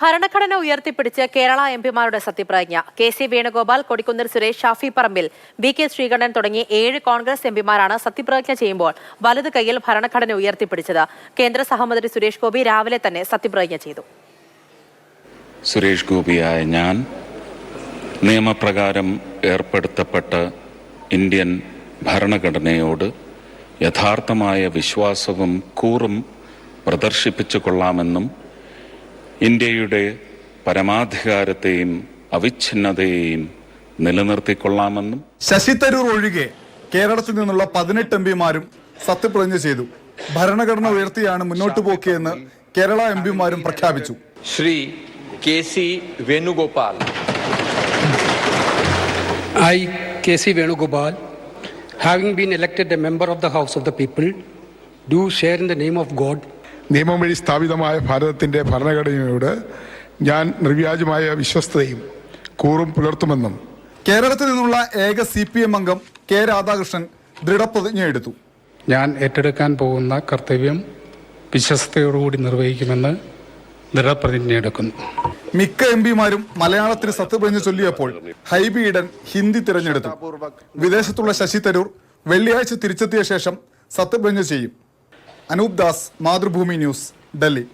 ഭരണഘടന ഉയർത്തിപ്പിടിച്ച് കേരള എംപിമാരുടെ സത്യപ്രതിജ്ഞ. കെ.സി. വേണുഗോപാൽ, കൊടിക്കുന്നിൽ സുരേഷ്, ഷാഫി പറമ്പിൽ, വി.കെ. ശ്രീകണ്ഠൻ തുടങ്ങി 7 കോൺഗ്രസ് എംപിമാരാണ് സത്യപ്രതിജ്ഞ ചെയ്യുമ്പോൾ വലത് കൈയിൽ ഭരണഘടന ഉയർത്തിപ്പിടിച്ചത്. കേന്ദ്ര സഹമന്ത്രി സുരേഷ് ഗോപി രാവിലെ തന്നെ സത്യപ്രതിജ്ഞ ചെയ്തു. സുരേഷ് ഗോപിയായ ഞാൻ നിയമപ്രകാരം ഏർപ്പെടുത്തപ്പെട്ട ഇന്ത്യൻ ഭരണഘടനയോട് യഥാർത്ഥമായ വിശ്വാസവും കൂറും പ്രദർശിപ്പിച്ചു കൊള്ളാമെന്നും ഇന്ത്യയുടെ പരമാധികാരത്തെയും അവിഛിന്നതയെയും നിലനിർത്തിക്കൊള്ളാമെന്നും. ശശി തരൂർ ഒഴികെ കേരളത്തിൽ നിന്നുള്ള 18 എംപിമാരും സത്യപ്രതിജ്ഞ ചെയ്തു. ഭരണഘടന ഉയർത്തിയാണ് മുന്നോട്ടു പോക്കിയെന്ന് കേരള എംപിമാരും പ്രഖ്യാപിച്ചു. Shri K C. Venugopal. I, K.C. Venugopal, having been elected a member of the House of the People, do share in the name of God. നിയമം വഴി സ്ഥാപിതമായ ഭാരതത്തിന്റെ ഭരണഘടനയോട് ഞാൻ നിർവ്യാജമായ വിശ്വസ്തയും കൂറും പുലർത്തുമെന്നും. കേരളത്തിൽ നിന്നുള്ള ഏക CPM അംഗം കെ രാധാകൃഷ്ണൻ ദൃഢപ്രതിജ്ഞ എടുത്തു. ഞാൻ ഏറ്റെടുക്കാൻ പോകുന്ന കർത്തവ്യം വിശ്വസ്തയോടുകൂടി നിർവഹിക്കുമെന്ന് ദൃഢപ്രതിജ്ഞ എടുക്കുന്നു. മിക്ക എംപിമാരും മലയാളത്തിൽ സത്യപ്രതിജ്ഞ ചൊല്ലിയപ്പോൾ ഹൈബി ഈഡൻ ഹിന്ദി തിരഞ്ഞെടുത്തു. വിദേശത്തുള്ള ശശി തരൂർ വെള്ളിയാഴ്ച തിരിച്ചെത്തിയ ശേഷം സത്യപ്രതിജ്ഞ ചെയ്യും. അനൂപ് ദാസ്, മാതൃഭൂമി ന്യൂസ്, ഡൽഹി.